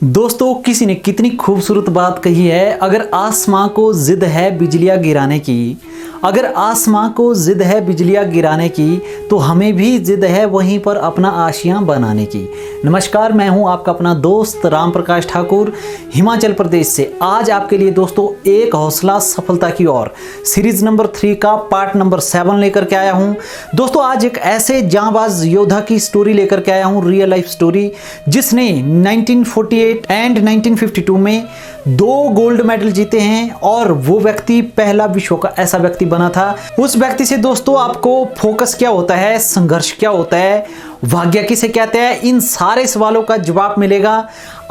दोस्तों किसी ने कितनी खूबसूरत बात कही है, अगर आसमां को जिद है बिजलियां गिराने की, अगर आसमां को जिद है बिजलियां गिराने की, तो हमें भी जिद है वहीं पर अपना आशियां बनाने की। नमस्कार, मैं हूं आपका अपना दोस्त राम प्रकाश ठाकुर, हिमाचल प्रदेश से। आज आपके लिए दोस्तों एक हौसला सफलता की ओर सीरीज नंबर 3 का पार्ट नंबर 7 लेकर के आया हूं। दोस्तों आज एक ऐसे जांबाज योद्धा की स्टोरी लेकर के आया हूं, रियल लाइफ स्टोरी, जिसने 1948 एंड 1952 में 2 गोल्ड मेडल जीते हैं और वो व्यक्ति पहला विश्व का ऐसा व्यक्ति बना था। उस व्यक्ति से दोस्तों आपको फोकस क्या होता है, संघर्ष क्या होता है, भाग्य किसे कहते हैं, इन सारे सवालों का जवाब मिलेगा।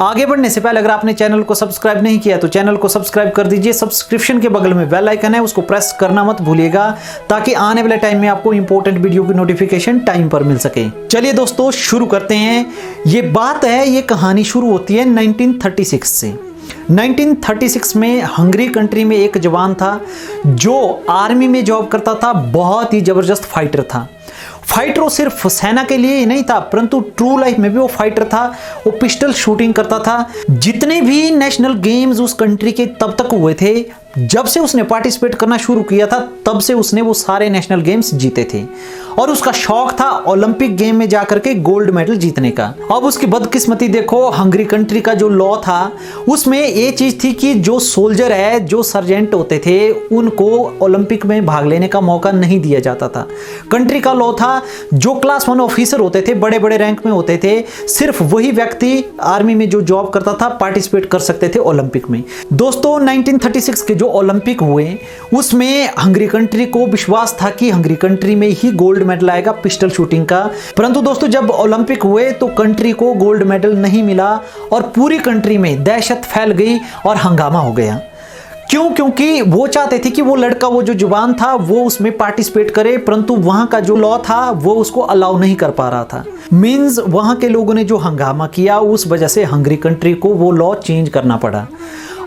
आगे बढ़ने से पहले अगर आपने चैनल को सब्सक्राइब नहीं किया तो चैनल को सब्सक्राइब कर दीजिए। सब्सक्रिप्शन के बगल में बेल आइकन है, उसको प्रेस करना मत भूलिएगा ताकि आने वाले टाइम में आपको इंपॉर्टेंट वीडियो की नोटिफिकेशन टाइम पर मिल सके। चलिए दोस्तों शुरू करते हैं। ये कहानी शुरू होती है 1936 से। 1936 में हंगरी कंट्री में एक जवान था जो आर्मी में जॉब करता था। बहुत ही जबरदस्त फाइटर था। फाइटर वो सिर्फ सेना के लिए ही नहीं था, परंतु ट्रू लाइफ में भी वो फाइटर था। वो पिस्टल शूटिंग करता था। जितने भी नेशनल गेम्स उस कंट्री के तब तक हुए थे, जब से उसने पार्टिसिपेट करना शुरू किया था तब से उसने वो सारे नेशनल गेम्स जीते थे और उसका शौक था ओलंपिक गेम में जाकर के गोल्ड मेडल जीतने का। अब उसकी बदकिस्मती देखो, हंगरी कंट्री का जो लॉ था उसमें ये चीज थी कि जो सोल्जर है, जो सर्जेंट होते थे, उनको ओलंपिक में भाग लेने का मौका नहीं दिया जाता था। कंट्री का लॉ था जो क्लास 1 ऑफिसर होते थे, बड़े बड़े रैंक में होते थे, सिर्फ वही व्यक्ति आर्मी में जो जॉब करता था पार्टिसिपेट कर सकते थे ओलंपिक में। दोस्तों 1936 के जो ओलंपिक हुए उसमें हंगरी कंट्री को विश्वास था कि हंगरी कंट्री में ही गोल्ड मेडल आएगा पिस्टल शूटिंग का। परंतु दोस्तों जब ओलंपिक हुए तो कंट्री को गोल्ड मेडल नहीं मिला और पूरी कंट्री में दहशत फैल गई और हंगामा हो गया। क्यों? क्योंकि वो चाहते थे कि वो लड़का, वो जो जवान था, वो उसमें पार्टिसिपेट करे, परंतु वहां का जो लॉ था वो उसको अलाउ नहीं कर पा रहा था। मींस वहां के लोगों ने जो हंगामा किया उस वजह से हंगरी कंट्री को वो लॉ चेंज करना पड़ा।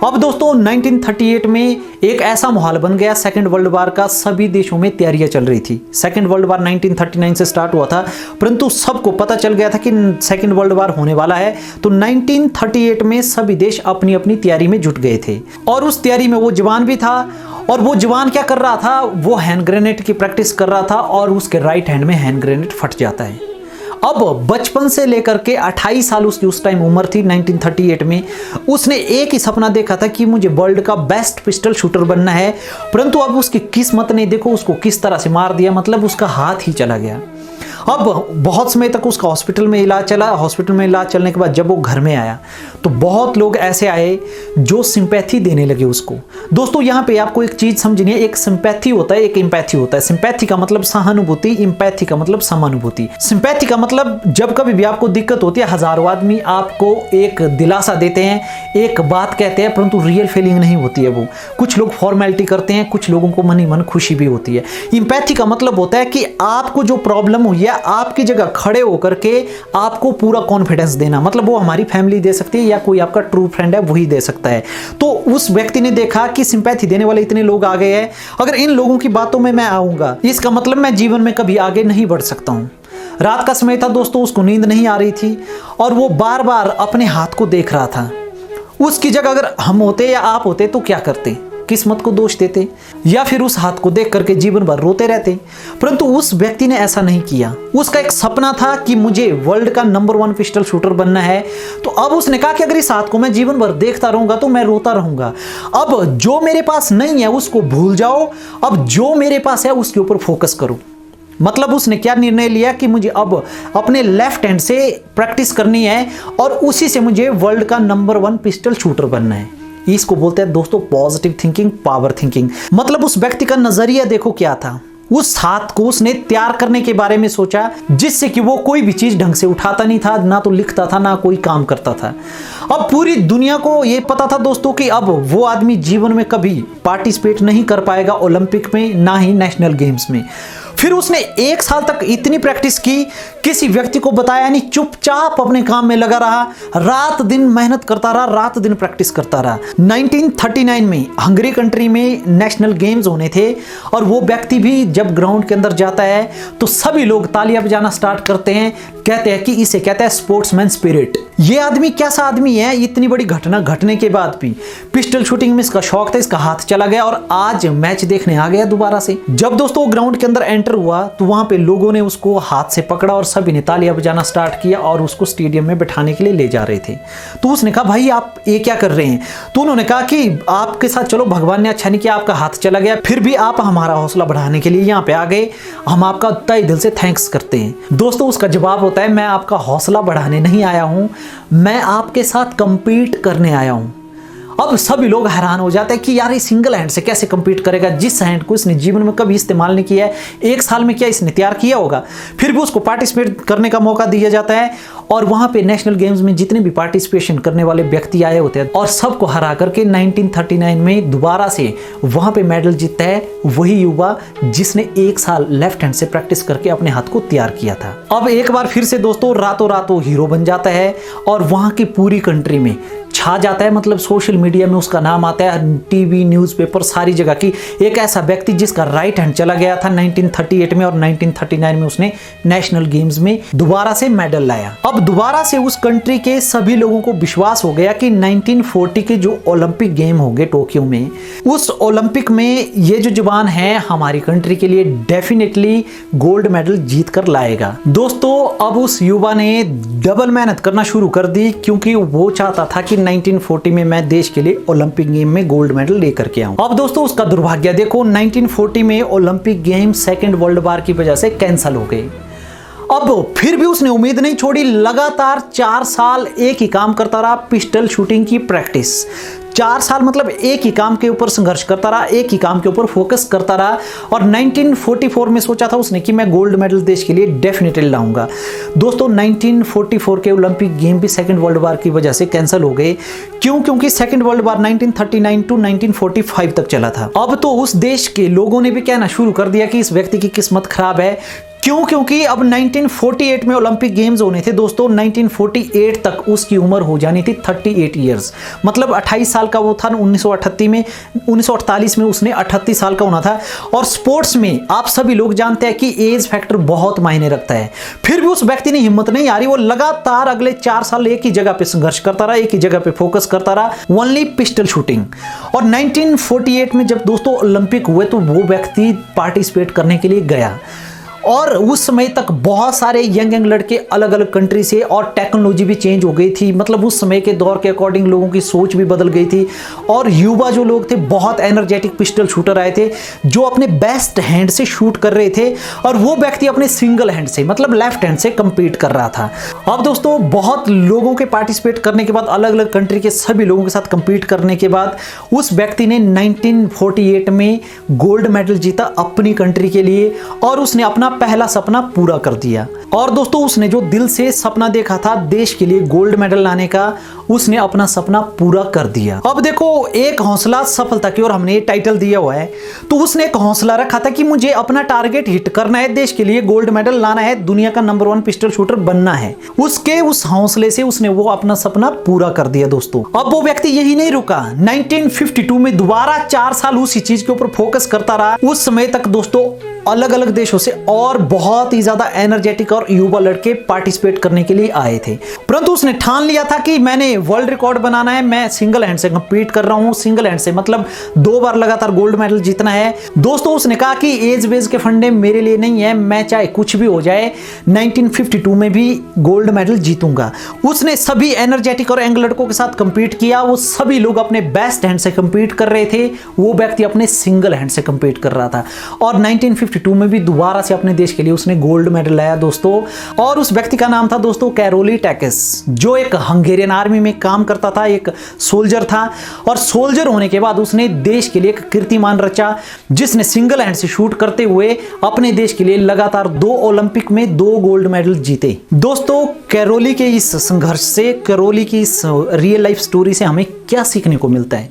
अब दोस्तों 1938 में एक ऐसा माहौल बन गया, सेकेंड वर्ल्ड वॉर का सभी देशों में तैयारियां चल रही थी। सेकेंड वर्ल्ड वॉर 1939 से स्टार्ट हुआ था, परंतु सबको पता चल गया था कि सेकेंड वर्ल्ड वॉर होने वाला है। तो 1938 में सभी देश अपनी अपनी तैयारी में जुट गए थे और उस तैयारी में वो जवान भी था। और वो जवान क्या कर रहा था, वो हैंड ग्रेनेड की प्रैक्टिस कर रहा था और उसके राइट हैंड में हैंड ग्रेनेड फट जाता है। अब बचपन से लेकर के 28 साल उसकी उस टाइम उम्र थी 1938 में, उसने एक ही सपना देखा था कि मुझे वर्ल्ड का बेस्ट पिस्टल शूटर बनना है। परंतु अब उसकी किस्मत ने देखो उसको किस तरह से मार दिया, मतलब उसका हाथ ही चला गया। अब बहुत समय तक उसका हॉस्पिटल में इलाज चला। हॉस्पिटल में इलाज चलने के बाद जब वो घर में आया तो बहुत लोग ऐसे आए जो सिंपैथी देने लगे उसको। दोस्तों यहाँ पे आपको एक चीज समझनी है, एक सिंपैथी होता है, एक एम्पैथी होता है। सिंपैथी का मतलब सहानुभूति, एम्पैथी का मतलब समानुभूति। सिंपैथी का मतलब जब कभी भी आपको दिक्कत होती है, हजारों आदमी आपको एक दिलासा देते हैं, एक बात कहते हैं, परंतु रियल फीलिंग नहीं होती है वो। कुछ लोग फॉर्मेलिटी करते हैं, कुछ लोगों को मन ही मन खुशी भी होती है। एम्पैथी का मतलब होता है कि आपको जो प्रॉब्लम हुई है, आपकी जगह खड़े होकर के आपको पूरा कॉन्फिडेंस देना। मतलब वो हमारी फैमिली दे सकती है या कोई आपका ट्रू फ्रेंड है वही दे सकता है। तो उस व्यक्ति ने देखा कि सिंपैथी देने वाले इतने लोग आ गए हैं, अगर इन लोगों की बातों में मैं आऊंगा इसका मतलब मैं जीवन में कभी आगे नहीं बढ़ सकता हूं। रात का समय था दोस्तों, उसको नींद नहीं आ रही थी और वो बार बार अपने हाथ को देख रहा था। उसकी जगह अगर हम होते या आप होते तो क्या करते? किस्मत को दोष देते या फिर उस हाथ को देख करके जीवन भर रोते रहते? परंतु उस व्यक्ति ने ऐसा नहीं किया। उसका एक सपना था कि मुझे वर्ल्ड का नंबर 1 पिस्टल शूटर बनना है। तो अब उसने कहा कि अगर इस हाथ को मैं जीवन भर देखता रहूंगा तो मैं रोता रहूंगा। अब जो मेरे पास नहीं है उसको भूल जाओ, अब जो मेरे पास है उसके ऊपर फोकस करो। मतलब उसने क्या निर्णय लिया कि मुझे अब अपने लेफ्ट हैंड से प्रैक्टिस करनी है और उसी से मुझे वर्ल्ड का नंबर 1 पिस्टल शूटर बनना है। इसको बोलते हैं दोस्तों पॉजिटिव थिंकिंग, पावर थिंकिंग। मतलब उस व्यक्ति का नजरिया देखो क्या था। उस हाथ को उसने तैयार करने के बारे में सोचा जिससे कि वो कोई भी चीज ढंग से उठाता नहीं था, ना तो लिखता था, ना कोई काम करता था। अब पूरी दुनिया को ये पता था दोस्तों कि अब वो आदमी जीवन में कभी पार्टिसिपेट नहीं कर पाएगा ओलंपिक में, ना ही नेशनल गेम्स में। फिर उसने 1 साल तक इतनी प्रैक्टिस की, किसी व्यक्ति को बताया नहीं, चुपचाप अपने काम में लगा रहा, रात दिन मेहनत करता रहा, रात दिन प्रैक्टिस करता रहा। 1939 में हंगरी कंट्री में नेशनल गेम्स होने थे और वो व्यक्ति भी जब ग्राउंड के अंदर जाता है तो सभी लोग तालियां बजाना स्टार्ट करते हैं। कहते हैं कि इसे कहते हैं स्पोर्ट्समैन स्पिरिट। ये आदमी कैसा आदमी है, इतनी बड़ी घटना घटने के बाद भी पिस्टल शूटिंग में इसका शौक था, इसका हाथ चला गया और आज मैच देखने आ गया दोबारा से। जब दोस्तों वो ग्राउंड के अंदर एंटर हुआ तो वहां पे लोगों ने उसको हाथ से पकड़ा और सभी ने तालियां बजाना स्टार्ट किया और उसको स्टेडियम में बैठाने के लिए ले जा रहे थे। तो उसने कहा भाई आप ये क्या कर रहे हैं? तो उन्होंने कहा कि आपके साथ चलो भगवान ने अच्छा नहीं किया, आपका हाथ चला गया, फिर भी आप हमारा हौसला बढ़ाने के लिए यहाँ पे आ गए, हम आपका तहे दिल से थैंक्स करते हैं। दोस्तों उसका जवाब होता है, मैं आपका हौसला बढ़ाने नहीं आया हूं, मैं आपके साथ कंपीट करने आया हूं। अब सभी लोग हैरान हो जाते हैं कि यार ये सिंगल हैंड से कैसे कंपीट करेगा, जिस हैंड को इसने जीवन में कभी इस्तेमाल नहीं किया है, एक साल में क्या इसने तैयार किया होगा। फिर भी उसको पार्टिसिपेट करने का मौका दिया जाता है और वहां पे नेशनल गेम्स में जितने भी पार्टिसिपेशन करने वाले व्यक्ति आए होते हैं और सबको हरा करके 1939 में दोबारा से वहां पे मेडल जीतता है वही युवा जिसने एक साल लेफ्ट हैंड से प्रैक्टिस करके अपने हाथ को तैयार किया था। अब एक बार फिर से दोस्तों रातों रातों हीरो बन जाता है और वहां की पूरी कंट्री में छा जाता है, मतलब सोशल मीडिया में उसका नाम आता है, टीवी न्यूज़पेपर सारी जगह की एक ऐसा व्यक्ति जिसका राइट हैंड चला गया था 1938 में और 1939 में उसने नेशनल गेम्स में दोबारा से मेडल लाया। अब दोबारा से उस कंट्री के सभी लोगों को विश्वास हो गया कि 1940 के जो ओलंपिक गेम होंगे टोक्यो में, उस ओलंपिक में ये जो जवान है हमारी कंट्री के लिए डेफिनेटली गोल्ड मेडल जीत कर लाएगा। दोस्तों अब उस युवा ने डबल मेहनत करना शुरू कर दी क्योंकि वो चाहता था कि 1940 में मैं देश के लिए ओलंपिक गेम में गोल्ड मेडल लेकर के आऊं। अब दोस्तों उसका दुर्भाग्य देखो, 1940 में Olympic game second world war की वजह से कैंसिल हो गए। अब फिर भी उसने उम्मीद नहीं छोड़ी, लगातार 4 साल एक ही काम करता रहा, पिस्टल शूटिंग की प्रैक्टिस। 4 साल मतलब एक ही काम के ऊपर संघर्ष करता रहा, एक ही काम के ऊपर फोकस करता रहा और 1944 में सोचा था उसने कि मैं गोल्ड मेडल देश के लिए डेफिनेटली लाऊंगा। दोस्तों 1944 के ओलंपिक गेम भी सेकंड वर्ल्ड वॉर की वजह से कैंसिल हो गए। क्यों? क्योंकि सेकंड वर्ल्ड वॉर 1939 टू 1945 तक चला था। अब तो उस देश के लोगों ने भी कहना शुरू कर दिया कि इस व्यक्ति की किस्मत खराब है। क्यों? क्योंकि अब 1948 में ओलंपिक गेम्स होने थे दोस्तों, 1948 तक उसकी उम्र हो जानी थी 38 इयर्स, मतलब 28 साल का वो था 1948 में उसने 38 साल का होना था। और स्पोर्ट्स में आप सभी लोग जानते हैं कि एज फैक्टर बहुत मायने रखता है। फिर भी उस व्यक्ति ने हिम्मत नहीं हारी, वो लगातार अगले 4 साल एक ही जगह पे संघर्ष करता रहा, एक ही जगह पे फोकस करता रहा, ओनली पिस्टल शूटिंग। और 1948 में जब दोस्तों ओलंपिक हुए तो वो व्यक्ति पार्टिसिपेट करने के लिए गया और उस समय तक बहुत सारे यंग लड़के अलग अलग कंट्री से, और टेक्नोलॉजी भी चेंज हो गई थी, मतलब उस समय के दौर के अकॉर्डिंग लोगों की सोच भी बदल गई थी और युवा जो लोग थे बहुत एनर्जेटिक पिस्टल शूटर आए थे जो अपने बेस्ट हैंड से शूट कर रहे थे और वो व्यक्ति अपने सिंगल हैंड से मतलब लेफ्ट हैंड से कंपीट कर रहा था। अब दोस्तों बहुत लोगों के पार्टिसिपेट करने के बाद, अलग अलग कंट्री के सभी लोगों के साथ कंपीट करने के बाद उस व्यक्ति ने 1948 में गोल्ड मेडल जीता अपनी कंट्री के लिए और उसने अपना पहला सपना पूरा कर दिया। और दोस्तों उसने जो दिल से सपना देखा था देश के लिए गोल्ड मेडल लाने का, उसने अपना सपना पूरा कर दिया। अब देखो एक हौसला सफलता की ओर हमने ये टाइटल दिया हुआ है, तो उसने एक हौसला रखा था कि मुझे अपना टारगेट हिट करना है, देश के लिए गोल्ड मेडल लाना है, दुनिया का नंबर 1 पिस्टल शूटर बनना है। उसके उस हौसले से उसने वो अपना सपना पूरा कर दिया दोस्तों। अब वो व्यक्ति यही नहीं रुका, 1952 में दोबारा 4 साल उसी चीज के ऊपर फोकस करता रहा। उस समय तक दोस्तों अलग अलग देशों से और बहुत ही ज्यादा एनर्जेटिक और युवा लड़के पार्टिसिपेट करने के लिए आए थे, परंतु उसने ठान लिया था कि मैंने वर्ल्ड रिकॉर्ड बनाना है, मैं सिंगल हैंड से कंपीट कर रहा हूं, सिंगल हैंड से मतलब 2 बार लगातार गोल्ड मेडल जीतना है। दोस्तों उसने कहा कि एज वेज के फंडे मेरे लिए नहीं है, मैं चाहे कुछ भी हो जाए 1952 में भी गोल्ड मेडल जीतूंगा। उसने सभी एनर्जेटिक और यंग लड़कों के साथ कंपीट किया, वो सभी लोग अपने बेस्ट हैंड से कंपीट कर रहे थे, वो व्यक्ति अपने सिंगल हैंड से कंपीट कर रहा था और 1952 में भी दोबारा से अपने देश के लिए उसने गोल्ड मेडल लाया दोस्तों। और उस व्यक्ति का नाम था दोस्तों कैरोली टैकेस, जो एक हंगेरियन आर्मी में काम करता था, एक सोल्जर था और सोल्जर होने के बाद उसने देश के लिए एक कीर्तिमान रचा, जिसने सिंगल हैंड से शूट करते हुए अपने देश के लिए लगातार 2 ओलंपिक में 2 गोल्ड मेडल जीते। दोस्तों कैरोली के इस संघर्ष से, कैरोली की इस रियल लाइफ स्टोरी से हमें क्या सीखने को मिलता है।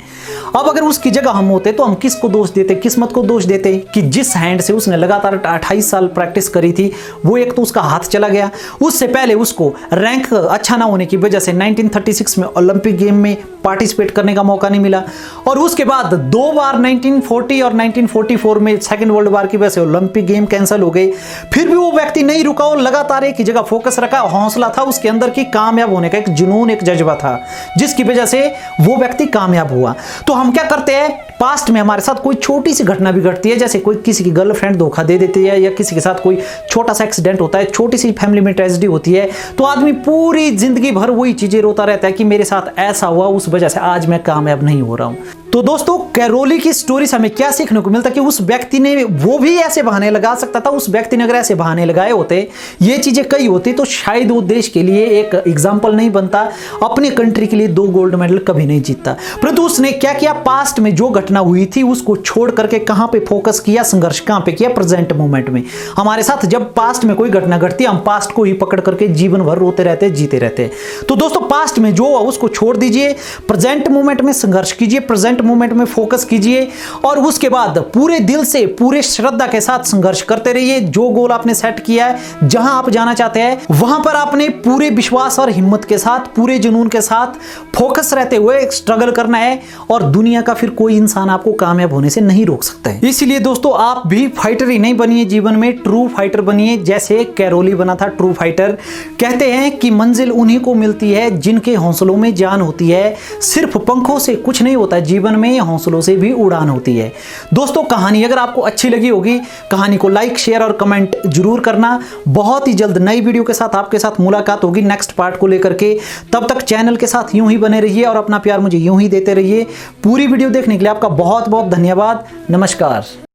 अब अगर उसकी जगह हम होते तो हम किसको दोष देते, किस्मत को दोष देते कि जिस हैंड से उसने लगातार 28 साल प्रैक्टिस करी थी वो एक तो उसका हाथ चला गया, उससे पहले उसको रैंक अच्छा ना होने की वजह से 1936 में ओलंपिक गेम में पार्टिसिपेट करने का मौका नहीं मिला, और उसके बाद 2 बार 1940 और 1944 में सेकेंड वर्ल्ड वॉर की वजह से ओलंपिक गेम कैंसिल हो गए। फिर भी वो व्यक्ति नहीं रुका और लगातार एक ही जगह फोकस रखा, हौसला था उसके अंदर की कामयाब होने का, एक जुनून, एक जज्बा था जिसकी वजह से वो व्यक्ति कामयाब हुआ। तो हम क्या करते हैं, पास्ट में हमारे साथ कोई छोटी सी घटना भी घटती है, जैसे कोई किसी की गर्लफ्रेंड धोखा दे देती है या किसी के साथ कोई छोटा सा एक्सीडेंट होता है, छोटी सी फैमिली में ट्रेजेडी होती है, तो आदमी पूरी जिंदगी भर वही चीजें रोता रहता है कि मेरे साथ ऐसा हुआ, उस वजह से आज मैं कामयाब नहीं हो रहा हूं। तो दोस्तों कैरोली की स्टोरी से हमें क्या सीखने को मिलता है कि उस व्यक्ति ने वो भी ऐसे बहाने लगा सकता था, उस व्यक्ति ने अगर ऐसे बहाने लगाए होते, ये चीजें कई होती तो शायद वो देश के लिए एक एग्जाम्पल नहीं बनता, अपने कंट्री के लिए 2 गोल्ड मेडल कभी नहीं जीतता। परंतु उसने क्या किया, पास्ट में जो घटना हुई थी उसको छोड़ करके कहां पे फोकस किया, संघर्ष कहां पे किया, प्रेजेंट मोमेंट में। हमारे साथ जब पास्ट में कोई घटना घटती है हम पास्ट को ही पकड़ करके जीवन भर रोते रहते, जीते रहते। तो दोस्तों पास्ट में जो हुआ उसको छोड़ दीजिए, प्रेजेंट मोमेंट में संघर्ष कीजिए, प्रेजेंट मोमेंट में फोकस कीजिए और उसके बाद पूरे दिल से, पूरे श्रद्धा के साथ संघर्ष करते रहिए। जो गोल आपने सेट किया है, जहां आप जाना चाहते हैं, वहां पर आपने पूरे विश्वास और हिम्मत के साथ, पूरे जुनून के साथ फोकस रहते हुए स्ट्रगल करना है और दुनिया का फिर कोई इंसान आपको कामयाब होने से नहीं रोक सकता है। इसीलिए दोस्तों आप भी फाइटर ही नहीं बनिए, जीवन में ट्रू फाइटर बनिए, जैसे कैरोली बना था ट्रू फाइटर। कहते हैं कि मंजिल उन्हीं को मिलती है जिनके हौसलों में जान होती है, सिर्फ पंखों से कुछ नहीं होता, जीवन में हौसलों से भी उड़ान होती है। दोस्तों कहानी अगर आपको अच्छी लगी होगी, कहानी को लाइक, शेयर और कमेंट जरूर करना। बहुत ही जल्द नई वीडियो के साथ आपके साथ मुलाकात होगी नेक्स्ट पार्ट को लेकर के। तब तक चैनल के साथ यूं ही बने रहिए और अपना प्यार मुझे यूं ही देते रहिए। पूरी वीडियो देखने के लिए आपका बहुत बहुत धन्यवाद। नमस्कार।